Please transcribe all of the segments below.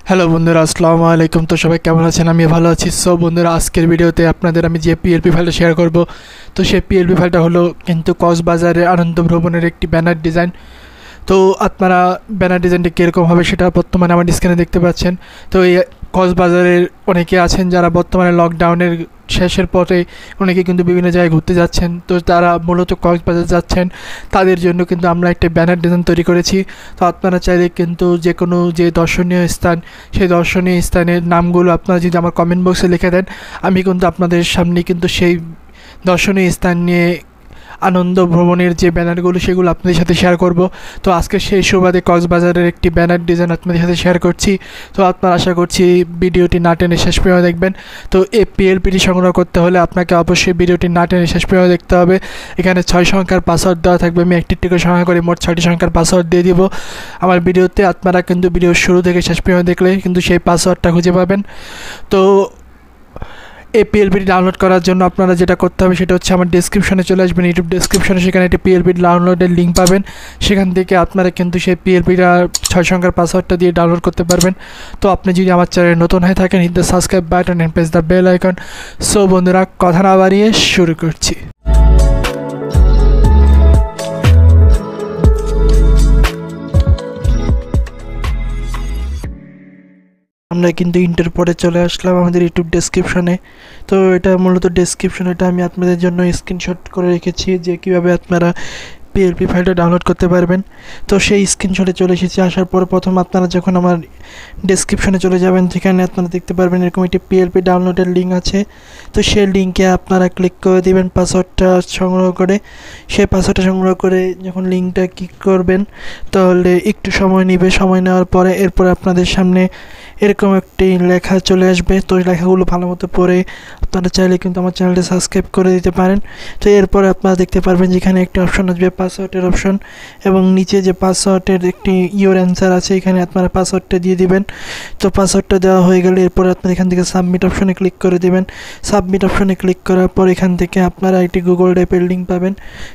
Hello বন্ধুরা, আসসালামু আলাইকুম। তো সবাই কেমন আছেন? আমি ভালো আছি। সো বন্ধুরা, আজকের ভিডিওতে আপনাদের আমি যে পিএলপি ফাইলটা শেয়ার করব, তো সেই পিএলপি ফাইলটা হলো কিন্তু কক্সবাজারের আনন্দ ভ্রমণের একটি ব্যানার ডিজাইন। তো আপনারা ব্যানার ডিজাইনটা কীরকম হবে সেটা বর্তমানে আমার স্ক্রিনে দেখতে পাচ্ছেন। তো এই কক্সবাজারের অনেকে আছেন যারা বর্তমানে লকডাউনের শেষের পথে অনেকে কিন্তু বিভিন্ন জায়গায় ঘুরতে যাচ্ছেন। তো তারা মূলত কক্সবাজার যাচ্ছেন, তাদের জন্য কিন্তু আমরা একটা ব্যানার ডিজাইন তৈরি করেছি। তো আপনারা চাইলে কিন্তু যে কোনো যে দর্শনীয় স্থান, সেই দর্শনীয় স্থানের নামগুলো আপনারা যদি আমার কমেন্ট বক্সে লিখে দেন, আমি কিন্তু আপনাদের সামনে কিন্তু সেই দর্শনীয় স্থান নিয়ে আনন্দ ভ্রমণের যে ব্যানারগুলো সেগুলো আপনাদের সাথে শেয়ার করব। তো আজকে সেই সুবাদে কক্সবাজারের একটি ব্যানার ডিজাইন আপনাদের সাথে শেয়ার করছি। তো আপনারা আশা করছি ভিডিওটি না টেনে শেষ পর্যন্ত দেখবেন। তো এই পিএলপিটি সংগ্রহ করতে হলে আপনাকে অবশ্যই ভিডিওটি না টেনে শেষ পর্যন্ত দেখতে হবে। এখানে 6 সংখ্যার পাসওয়ার্ড দেওয়া থাকবে। আমি একটি করে সংখ্যা করে মোট 6টি সংখ্যার পাসওয়ার্ড দিয়ে দিব আমার ভিডিওতে। আপনারা কিন্তু ভিডিওর শুরু থেকে শেষ পর্যন্ত দেখলে কিন্তু সেই পাসওয়ার্ডটা খুঁজে পাবেন। তো এই পিএলপিটি ডাউনলোড করার জন্য আপনারা যেটা করতে হবে সেটা হচ্ছে আমার ডেসক্রিপশনে চলে আসবেন, ইউটিউব ডেসক্রিপশনে, সেখানে একটি পিএলপি ডাউনলোডের লিঙ্ক পাবেন। সেখান থেকে আপনারা কিন্তু সেই পিএলপিটা 6 সংখ্যার পাসওয়ার্ডটা দিয়ে ডাউনলোড করতে পারবেন। তো আপনি যদি আমার চ্যানেলে নতুন হয়ে থাকেন, hit the subscribe button and press the bell icon. So বন্ধুরা, কথা না বাড়িয়ে শুরু করছি। আমরা কিন্তু ইন্টার পরে চলে আসলাম আমাদের ইউটিউব ডেসক্রিপশনে। তো এটা মূলত ডেসক্রিপশন, এটা আমি আপনাদের জন্য স্ক্রিনশট করে রেখেছি যে কীভাবে আপনারা পিএলপি ফাইলটা ডাউনলোড করতে পারবেন। তো সেই স্ক্রিনশটে চলে এসেছি। আসার পর প্রথম আপনারা যখন আমার ডেসক্রিপশনে চলে যাবেন, সেখানে আপনারা দেখতে পারবেন এরকম একটি পিএলপি ডাউনলোডের লিঙ্ক আছে। তো সেই লিঙ্কে আপনারা ক্লিক করে দেবেন পাসওয়ার্ডটা সংগ্রহ করে। সেই পাসওয়ার্ডটা সংগ্রহ করে যখন লিঙ্কটা ক্লিক করবেন, তাহলে একটু সময় নেবে। সময় নেওয়ার পরে এরপর আপনাদের সামনে এরকম একটি লেখা চলে আসবে। তো লেখাগুলো ভালো মতো পড়ে আপনারা চাইলে কিন্তু আমার চ্যানেলটা সাবস্ক্রাইব করে দিতে পারেন। তো এরপরে আপনারা দেখতে পারবেন যেখানে একটি অপশন আসবে পাসওয়ার্ডের অপশন, এবং নিচে যে পাসওয়ার্ডের একটি ইওর অ্যান্সার আছে, এখানে আপনারা পাসওয়ার্ডটা দিয়ে দিবেন। তো পাসওয়ার্ডটা দেওয়া হয়ে গেলে এরপরে আপনারা এখান থেকে সাবমিট অপশনে ক্লিক করে দেবেন। সাবমিট অপশনে ক্লিক করার পর এখান থেকে আপনারা একটি গুগল ড্রাইভের লিঙ্ক পাবেন,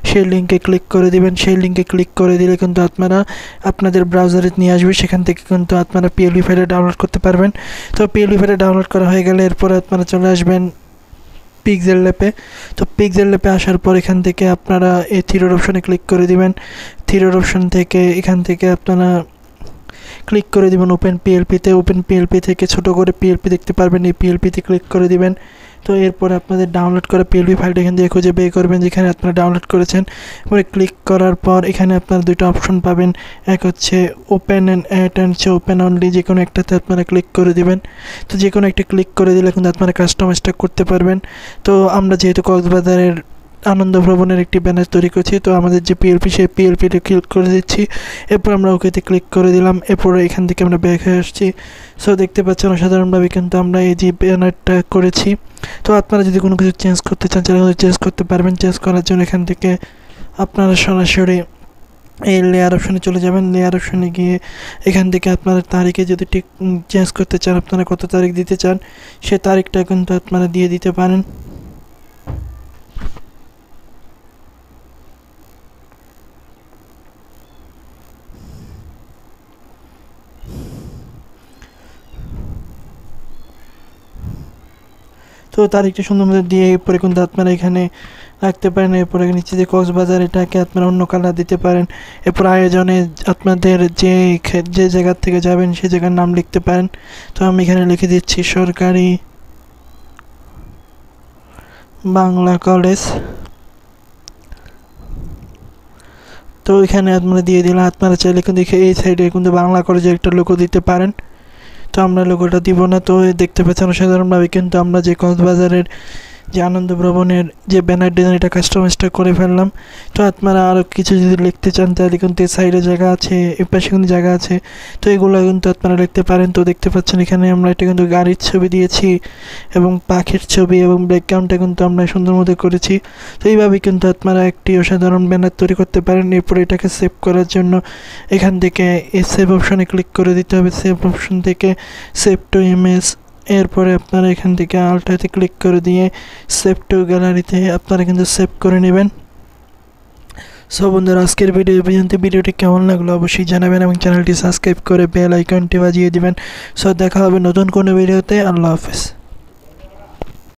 সেই লিঙ্কে ক্লিক করে দেবেন। সেই লিঙ্কে ক্লিক করে দিলে কিন্তু আপনারা আপনাদের ব্রাউজারে নিয়ে আসবে, সেখান থেকে কিন্তু আপনারা পিএলপি ফাইলটা ডাউনলোড করতে পারবেন। তো পিএলপি ফাইলটা ডাউনলোড করা হয়ে গেলে এরপরে আপনারা চলে আসবেন পিক্সেলল্যাপে। তো পিক্সেলল্যাপে আসার পর এখান থেকে আপনারা এই থ্রিডট অপশনে ক্লিক করে দিবেন। থ্রিডট অপশন থেকে এখান থেকে আপনারা ক্লিক করে দিবেন ওপেন পিএলপিতে। ওপেন পিএলপি থেকে ছোট করে পিএলপি দেখতে পারবেন, এই পিএলপিতে ক্লিক করে দিবেন। তো এরপরে আপনাদের ডাউনলোড করা পিএলপি ফাইলটা এখান থেকে খুঁজে বের করবেন যেখানে আপনারা ডাউনলোড করেছেন। পরে ক্লিক করার পর এখানে আপনারা দুটো অপশন পাবেন, এক হচ্ছে ওপেন অ্যান্ড অ্যাট অ্যান্ড হচ্ছে ওপেন অনলি। যে কোনো একটাতে আপনারা ক্লিক করে দিবেন। তো যে কোনো একটা ক্লিক করে দিলে কিন্তু আপনারা কাস্টমাইজটা করতে পারবেন। তো আমরা যেহেতু কক্সবাজারের আনন্দ ভ্রমণের একটি ব্যানার তৈরি করছি, তো আমাদের যে পিএলপি সেই পিএলপিতে ক্লিক করে দিচ্ছি। এরপর আমরা ওকেতে ক্লিক করে দিলাম। এরপরে এখান থেকে আমরা ব্যাক হয়ে আসছি। সো দেখতে পাচ্ছেন অসাধারণভাবে কিন্তু আমরা এই যে ব্যানারটা করেছি। তো আপনারা যদি কোনো কিছু চেঞ্জ করতে চান তাহলে চেঞ্জ করতে পারবেন। চেঞ্জ করার জন্য এখান থেকে আপনারা সরাসরি এই লেয়ার অপশনে চলে যাবেন। লেয়ার অপশনে গিয়ে এখান থেকে আপনারা তারিখে যদি ঠিক চেঞ্জ করতে চান, আপনারা কত তারিখ দিতে চান সে তারিখটা কিন্তু আপনারা দিয়ে দিতে পারেন। তো তারিখটা সুন্দর মতো দিয়ে এরপরে কিন্তু আপনারা এখানে রাখতে পারেন। এরপরে নিচে যে কক্সবাজার, এটাকে আপনারা অন্য কালার দিতে পারেন। এরপর আয়োজনে আপনাদের যে জায়গার থেকে যাবেন সেই জায়গার নাম লিখতে পারেন। তো আমি এখানে লিখে দিচ্ছি সরকারি বাংলা কলেজ। তো এখানে আপনারা দিয়ে দিলাম। আপনারা চাইলে কিন্তু এই সাইডে কিন্তু বাংলা কলেজের একটা লোগো দিতে পারেন। তো আমরা লোগোটা দিব না। তো দেখতে পাচ্ছেন অসাধারণভাবে কিন্তু আমরা যে কক্সবাজারের যে আনন্দ ভ্রমণের যে ব্যানার ডিজাইন, এটা কাস্টমাইজটা করে ফেললাম। তো আপনারা আরও কিছু যদি লিখতে চান তাহলে কিন্তু এই সাইডে জায়গা আছে, এর পাশে কিন্তু জায়গা আছে, তো এগুলো কিন্তু আপনারা লিখতে পারেন। তো দেখতে পাচ্ছেন এখানে আমরা এটা কিন্তু গাড়ির ছবি দিয়েছি এবং পাখির ছবি, এবং ব্যাকগ্রাউন্ডটা কিন্তু আমরা সুন্দর মতো করেছি। তো এইভাবে কিন্তু আপনারা একটি অসাধারণ ব্যানার তৈরি করতে পারেন। এরপরে এটাকে সেভ করার জন্য এখান থেকে এই সেভ অপশনে ক্লিক করে দিতে হবে। সেভ অপশন থেকে সেভ টু ইমেজ, এরপরে আপনারা এখান থেকে আলটাতে ক্লিক করে দিয়ে সেভ টু গ্যালারিতে আপনারা কিন্তু সেভ করে নেবেন। সো বন্ধুরা, আজকের ভিডিও পর্যন্ত। ভিডিওটি কেমন লাগলো অবশ্যই জানাবেন এবং চ্যানেলটি সাবস্ক্রাইব করে বেল আইকনটি বাজিয়ে দিবেন। সো দেখা হবে নতুন কোনো ভিডিওতে। আল্লাহ হাফেজ।